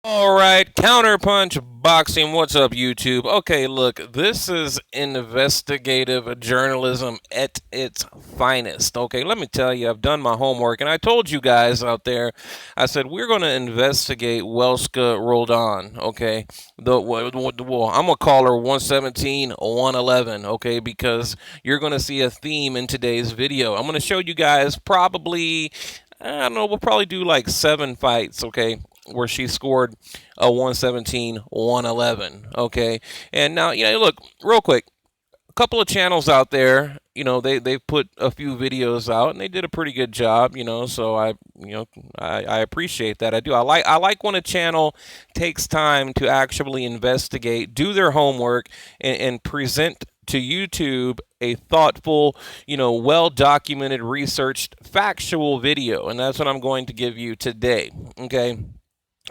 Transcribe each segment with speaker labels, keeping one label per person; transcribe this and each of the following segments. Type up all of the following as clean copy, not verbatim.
Speaker 1: All right, Counterpunch Boxing. What's up, YouTube? Okay, look, this is investigative journalism at its finest. Okay, let me tell you, I've done my homework, and I told you guys out there, I said we're going to investigate Welska Roldan. Okay, I'm gonna call her 117, 111. Okay, because you're going to see a theme in today's video. I'm going to show you guys probably. I don't know, we'll probably do like 7 fights, okay, where she scored a 117, 111. Okay. And now, look, real quick, a couple of channels out there, they've put a few videos out and they did a pretty good job, so I appreciate that. I like when a channel takes time to actually investigate, do their homework, and present to YouTube a thoughtful, well documented, researched, factual video. And that's what I'm going to give you today. Okay.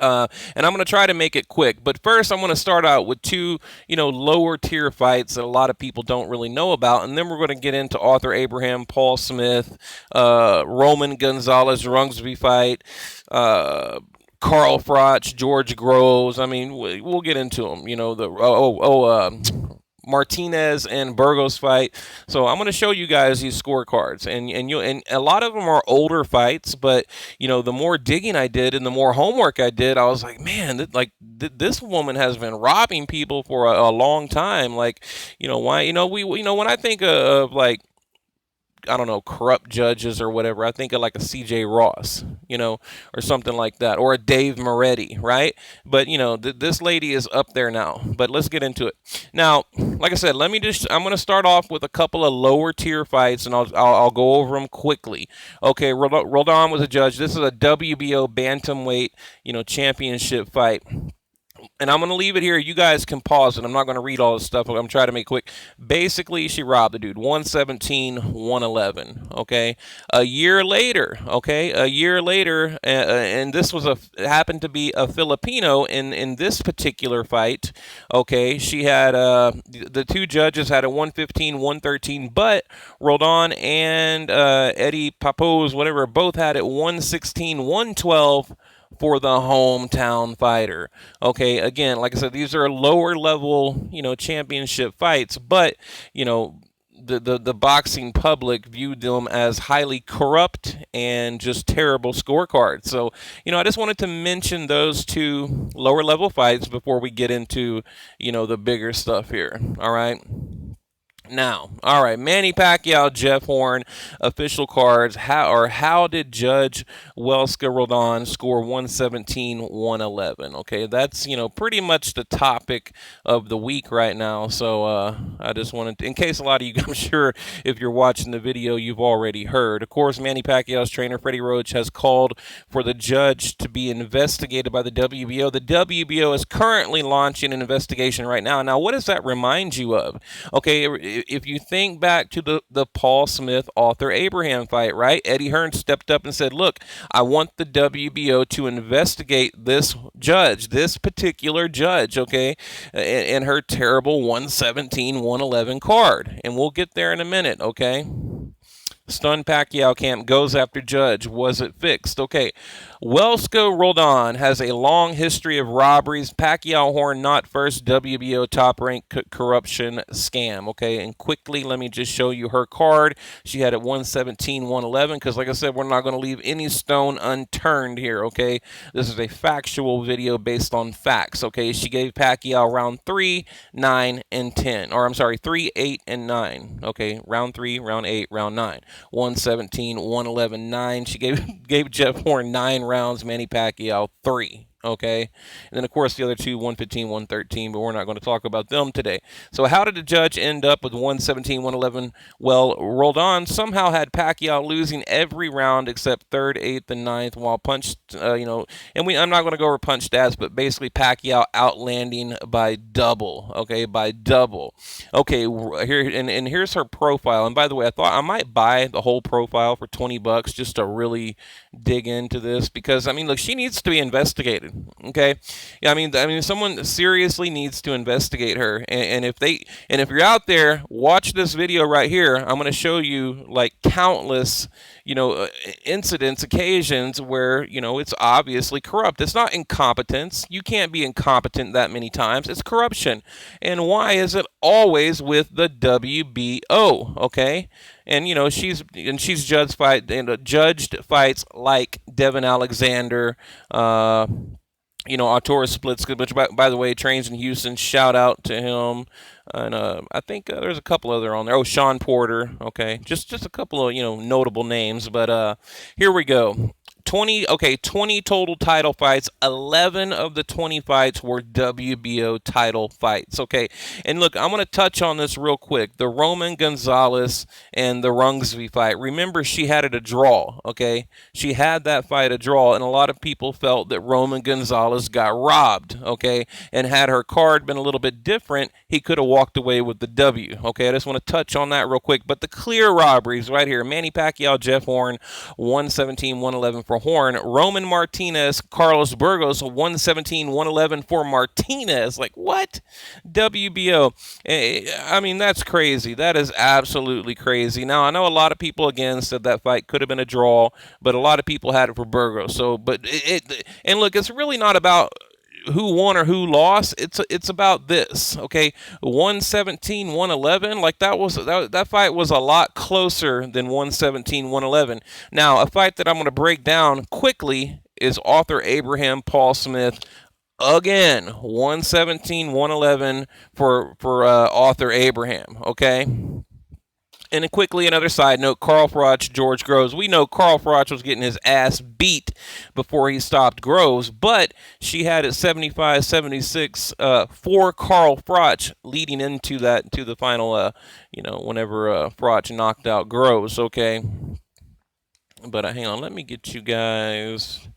Speaker 1: And I'm going to try to make it quick. But first, I'm going to start out with two, lower tier fights that a lot of people don't really know about. And then we're going to get into Arthur Abraham, Paul Smith, Roman Gonzalez Rungsby fight, Carl Froch, George Groves. I mean, we'll get into them. Martinez and Burgos fight. So I'm going to show you guys these scorecards, and a lot of them are older fights, but the more digging I did and the more homework I did, I was like, man, this woman has been robbing people for a long time. Like, why? When I think of like, I don't know, corrupt judges or whatever, I think of like a CJ Ross, or something like that, or a Dave Moretti, right? But, this lady is up there now. But let's get into it. Now, like I said, I'm going to start off with a couple of lower tier fights, and I'll go over them quickly. Okay, Roldan was a judge. This is a WBO bantamweight, championship fight. And I'm going to leave it here. You guys can pause it. I'm not going to read all this stuff. I'm trying to make it quick. Basically, she robbed the dude. 117, 111. Okay. A year later, and this happened to be a Filipino in this particular fight. Okay. She had, the two judges had a 115, 113, but Roldan and Eddie Papos, whatever, both had it 116, 112 for the hometown fighter. Okay, again, like I said, these are lower level, championship fights, but the boxing public viewed them as highly corrupt and just terrible scorecards. So, I just wanted to mention those two lower level fights before we get into, the bigger stuff here. All right. Now, all right, Manny Pacquiao, Jeff Horn, official cards. How did Judge Welska Roldan score 117, 111? Okay, that's pretty much the topic of the week right now. So I just wanted, in case a lot of you, I'm sure if you're watching the video, you've already heard. Of course, Manny Pacquiao's trainer Freddie Roach has called for the judge to be investigated by the WBO. The WBO is currently launching an investigation right now. Now, what does that remind you of? Okay, if you think back to the Paul Smith Arthur Abraham fight, right? Eddie Hearn stepped up and said, look, I want the WBO to investigate this judge, this particular judge, okay, and her terrible 117, 111 card. And we'll get there in a minute, okay? Stunned Pacquiao camp goes after judge. Was it fixed? Okay. Welska Roldan has a long history of robberies. Pacquiao-Horn not first WBO top rank corruption scam. Okay. And quickly, let me just show you her card. She had it 117, 111. Because, like I said, we're not going to leave any stone unturned here. Okay. This is a factual video based on facts. Okay. She gave Pacquiao round 3, 9, and 10. Or, I'm sorry, 3, 8, and 9. Okay. Round 3, round 8, round 9. 117, 111, 9. She gave Jeff Horn 9 rounds, Manny Pacquiao 3. Okay. And then, of course, the other two, 115, 113, but we're not going to talk about them today. So, how did the judge end up with 117, 111? Well, Roldan somehow had Pacquiao losing every round except third, eighth, and ninth, while punched, I'm not going to go over punch stats, but basically Pacquiao outlanding by double. Okay. By double. Okay. Here, and here's her profile. And by the way, I thought I might buy the whole profile for $20 just to really dig into this because, I mean, look, she needs to be investigated. recorded. Okay, yeah, I mean, someone seriously needs to investigate her. And if you're out there, watch this video right here. I'm going to show you like countless, incidents, occasions where it's obviously corrupt. It's not incompetence. You can't be incompetent that many times. It's corruption. And why is it always with the WBO? Okay, and she's judged fights like Devin Alexander, Artura Splits, which by the way trains in Houston. Shout out to him. And I think there's a couple other on there. Oh, Sean Porter. Okay, just a couple of notable names. But here we go. 20 total title fights. 11 of the 20 fights were WBO title fights. Okay, and look, I'm going to touch on this real quick. The Roman Gonzalez and the Rungsby fight. Remember, she had it a draw. Okay, she had that fight a draw, and a lot of people felt that Roman Gonzalez got robbed. Okay, and had her card been a little bit different, he could have walked away with the W. Okay, I just want to touch on that real quick. But the clear robberies right here: Manny Pacquiao, Jeff Horn, 117-111 for Horn. Roman Martinez, Carlos Burgos, 117-111 for Martinez. Like, what? WBO. I mean, that's crazy. That is absolutely crazy. Now, I know a lot of people again said that fight could have been a draw, but a lot of people had it for Burgos. So, and look, it's really not about who won or who lost. It's about this. Okay, 117-111. Like that fight was a lot closer than 117-111. Now, a fight that I'm going to break down quickly is Arthur Abraham, Paul Smith. Again, 117-111 for Arthur Abraham. Okay. And then quickly, another side note, Carl Froch, George Groves. We know Carl Froch was getting his ass beat before he stopped Groves, but she had it 75-76 for Carl Froch leading into the final, whenever Froch knocked out Groves, okay? But hang on, let me get you guys...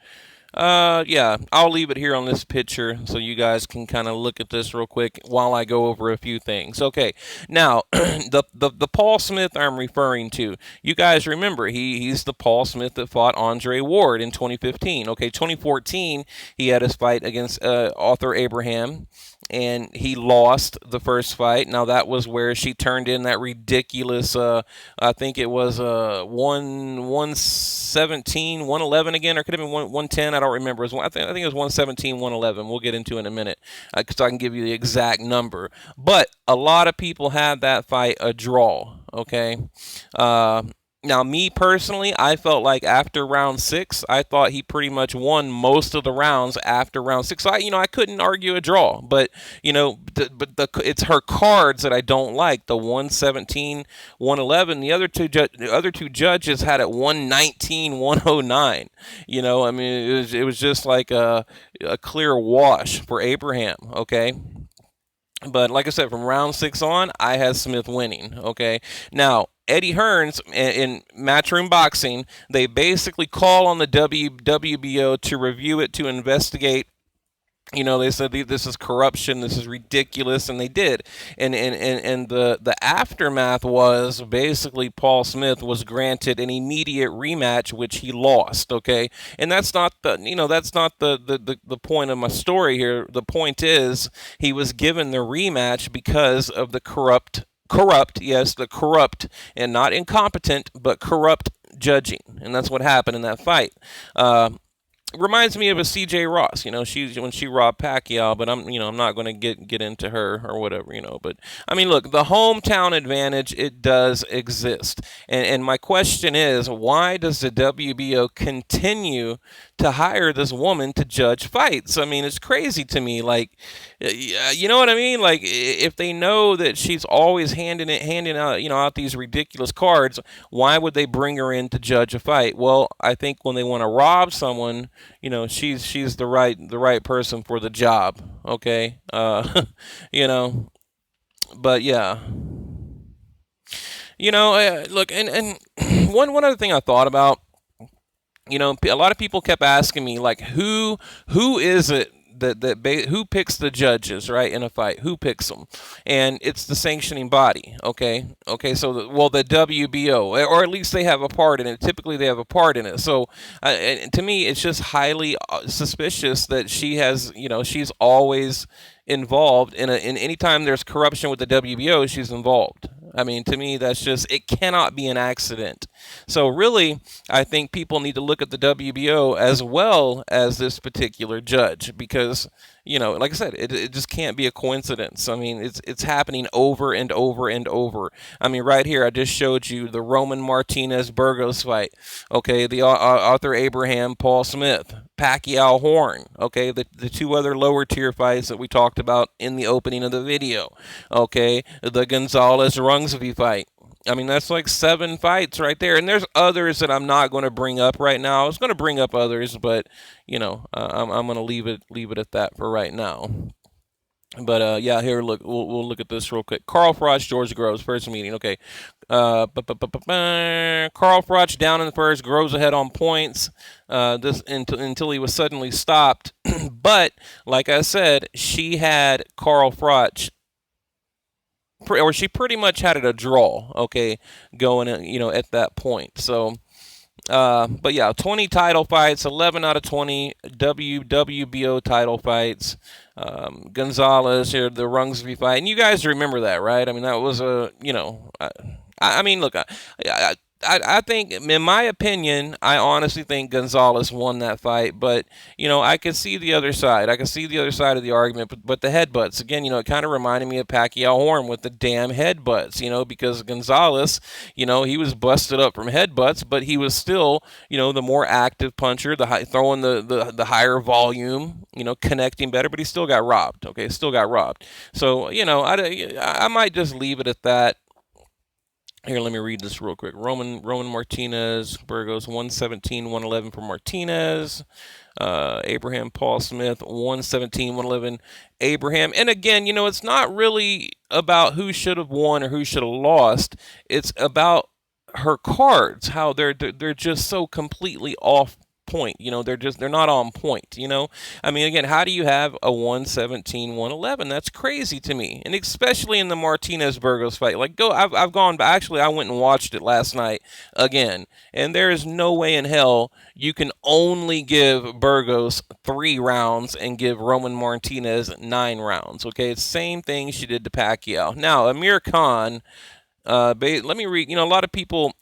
Speaker 1: yeah, I'll leave it here on this picture so you guys can kind of look at this real quick while I go over a few things. Okay, now the Paul Smith I'm referring to, you guys remember he's the Paul Smith that fought Andre Ward in 2015. Okay, 2014 he had his fight against Arthur Abraham, and he lost the first fight. Now that was where she turned in that ridiculous, I think it was 117, 111 again, or could have been 110. I don't remember. I think it was 117, 111. We'll get into it in a minute, so I can give you the exact number. But a lot of people had that fight a draw. Okay. Now, me personally, I felt like after round 6, I thought he pretty much won most of the rounds after round 6. So I couldn't argue a draw, but it's her cards that I don't like. The 117, 111. The other two judges had it 119, 109. I mean, it was just like a clear wash for Abraham. Okay. But like I said, from round 6 on, I had Smith winning. Okay. Now, Eddie Hearns in Matchroom Boxing, they basically call on the WBO to review it, to investigate. They said this is corruption, this is ridiculous, and they did. And the aftermath was basically Paul Smith was granted an immediate rematch, which he lost. Okay, and that's not the point of my story here. The point is he was given the rematch because of the corrupt, yes, the corrupt, and not incompetent, but corrupt judging. And that's what happened in that fight. Reminds me of a C.J. Ross, when she robbed Pacquiao, but I'm not going to get into her or whatever, but I mean, look, the hometown advantage, it does exist. And my question is, why does the WBO continue to hire this woman to judge fights? I mean, it's crazy to me. Like, you know what I mean? Like, if they know that she's always handing out, out these ridiculous cards, why would they bring her in to judge a fight? Well, I think when they want to rob someone, she's the right person for the job. Okay. But yeah, look, and one other thing I thought about, a lot of people kept asking me, like, who is it who picks the judges, right, in a fight? Who picks them? And it's the sanctioning body. Okay. So the WBO, or at least they have a part in it. Typically, they have a part in it. So, and to me, it's just highly suspicious that she has, she's always involved in any time there's corruption with the WBO, she's involved. I mean, to me, that's just, it cannot be an accident. So really, I think people need to look at the WBO as well as this particular judge, because, like I said, it just can't be a coincidence. I mean, it's happening over and over and over. I mean, right here, I just showed you the Roman Martinez Burgos fight. Okay, the Arthur Abraham Paul Smith, Pacquiao-Horn. Okay, the two other lower tier fights that we talked about in the opening of the video. Okay, the Gonzalez Rungsby fight. I mean, that's like 7 fights right there. And there's others that I'm not going to bring up right now. I was going to bring up others, but, I'm going to leave it at that for right now. But, yeah, here, look, we'll look at this real quick. Carl Froch, George Groves, first meeting. Okay. Carl Froch down in the first, Groves ahead on points until he was suddenly stopped. But, like I said, she had Carl Froch, or she pretty much had it a draw, okay, going, at that point. So, but yeah, 20 title fights, 11 out of 20 WBO title fights. Gonzalez here, the Rungsby fight, and you guys remember that, right? I mean, that was I mean, look, I think, in my opinion, I honestly think Gonzalez won that fight, but, I could see the other side. I could see the other side of the argument, but the headbutts, again, it kind of reminded me of Pacquiao-Horn with the damn headbutts, because Gonzalez, he was busted up from headbutts, but he was still, the more active puncher, throwing the higher volume, connecting better, but he still got robbed, okay, still got robbed. So, I might just leave it at that. Here, let me read this real quick. Roman Martinez, Burgos, 117, 111 for Martinez. Abraham Paul Smith, 117, 111. Abraham. And again, it's not really about who should have won or who should have lost. It's about her cards, how they're just so completely off point. They're not on point. I mean, again, how do you have a 117, 111? That's crazy to me. And especially in the Martinez Burgos fight. Like, I've gone back. Actually, I went and watched it last night again. And there is no way in hell you can only give Burgos 3 rounds and give Roman Martinez 9 rounds. Okay, it's the same thing she did to Pacquiao. Now, Amir Khan, let me read. A lot of people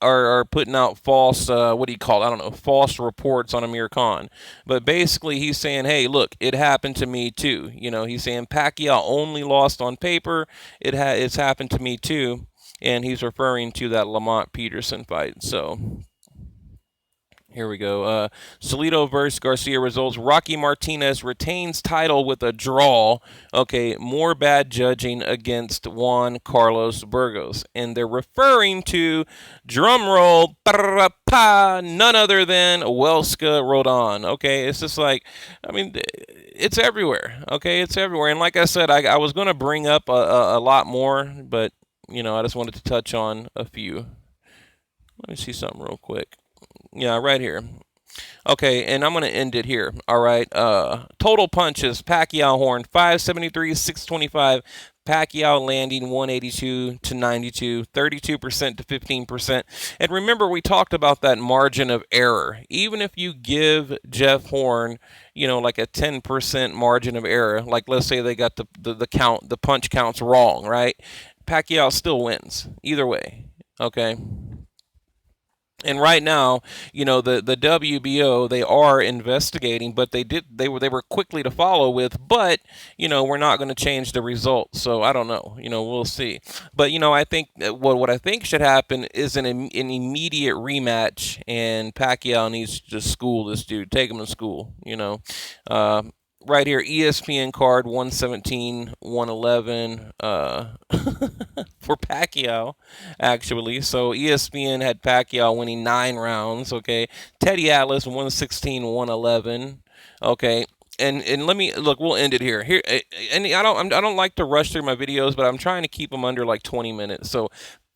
Speaker 1: are putting out false, what do you call it? I don't know, false reports on Amir Khan. But basically, he's saying, hey, look, it happened to me too. He's saying Pacquiao only lost on paper. It's happened to me too. And he's referring to that Lamont Peterson fight. So, here we go. Salido versus Garcia results. Rocky Martinez retains title with a draw. Okay, more bad judging against Juan Carlos Burgos. And they're referring to, drumroll, none other than Welska Roldan. Okay, it's just like, I mean, it's everywhere. Okay, it's everywhere. And like I said, I was going to bring up a lot more, but, I just wanted to touch on a few. Let me see something real quick. Yeah, right here. Okay, and I'm going to end it here. All right. Total punches, Pacquiao-Horn, 573, 625. Pacquiao landing 182 to 92, 32% to 15%. And remember, we talked about that margin of error. Even if you give Jeff Horn, like a 10% margin of error, like let's say they got the punch counts wrong, right? Pacquiao still wins either way. Okay. And right now, the WBO, they are investigating, but they were quickly to follow with, but, we're not going to change the results. So I don't know, we'll see. But, I think what I think should happen is an immediate rematch, and Pacquiao needs to just school this dude, take him to school, right here, ESPN card 117, 111 for Pacquiao, actually. So ESPN had Pacquiao winning 9 rounds, okay. Teddy Atlas 116, 111, okay. And let me look. We'll end it here. And I don't like to rush through my videos, but I'm trying to keep them under like 20 minutes. So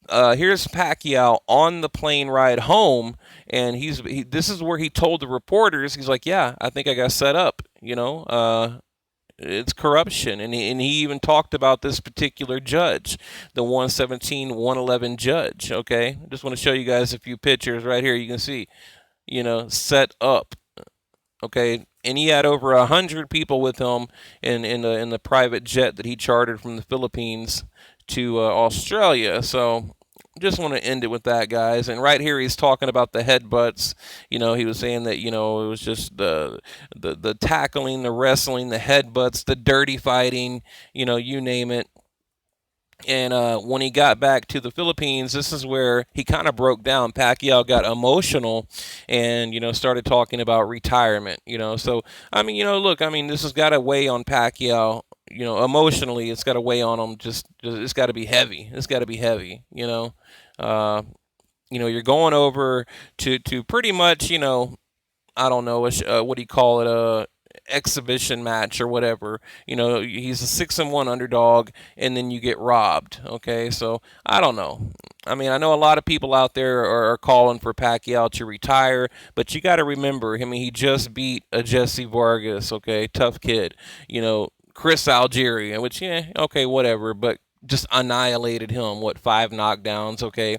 Speaker 1: here's Pacquiao on the plane ride home. And this is where he told the reporters, he's like, yeah, I think I got set up, it's corruption. And he even talked about this particular judge, the 117-111 judge. Okay, I just want to show you guys a few pictures right here. You can see, set up. Okay, and he had over 100 people with him in the private jet that he chartered from the Philippines to Australia. So just want to end it with that, guys. And right here, he's talking about the headbutts. He was saying that it was just the tackling, the wrestling, the headbutts, the dirty fighting. You name it. And when he got back to the Philippines, this is where he kind of broke down. Pacquiao got emotional and, started talking about retirement, So, look, this has got to weigh on Pacquiao, emotionally. It's got to weigh on him. It's got to be heavy. It's got to be heavy, You're going over to pretty much, I don't know, what do you call it? Exhibition match or whatever. He's a 6-1 underdog, and then you get robbed. Okay, so I don't know. I know a lot of people out there are calling for Pacquiao to retire, but you got to remember, he just beat a Jesse Vargas. Okay, tough kid. Chris Algeria, which okay, whatever, but just annihilated him. 5 knockdowns? Okay,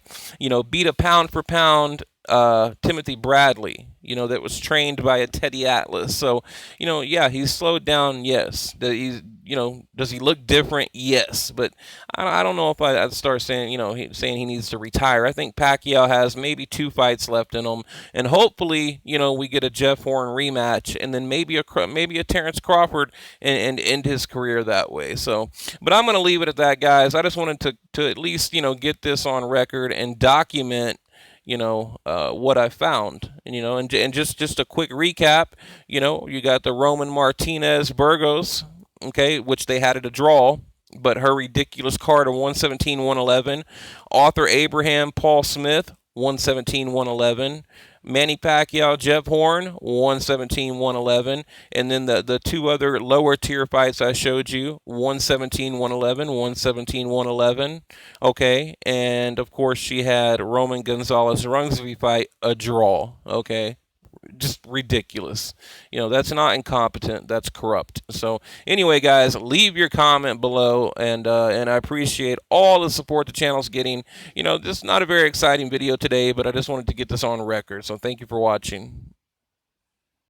Speaker 1: beat a pound for pound Timothy Bradley, that was trained by a Teddy Atlas. So, yeah, he's slowed down. Yes. Does he look different? Yes. But I don't know if I'd start saying, saying he needs to retire. I think Pacquiao has maybe 2 fights left in him, and hopefully, we get a Jeff Horn rematch, and then maybe a Terrence Crawford, and end his career that way. So, but I'm going to leave it at that, guys. I just wanted to at least, get this on record and document what I found, and just a quick recap. You got the Roman Martinez Burgos, okay, which they had at a draw, but her ridiculous card of 117-111. Arthur Abraham Paul Smith, 117-111. Manny Pacquiao Jeff Horn, 117-111. And then the 2 other lower tier fights I showed you, 117-111, 117-111. Okay, and of course she had Roman Gonzalez Rungsby fight a draw. Okay, just ridiculous. That's not incompetent. That's corrupt. So anyway, guys, leave your comment below, and I appreciate all the support the channel's getting. This is not a very exciting video today, but I just wanted to get this on record. So thank you for watching.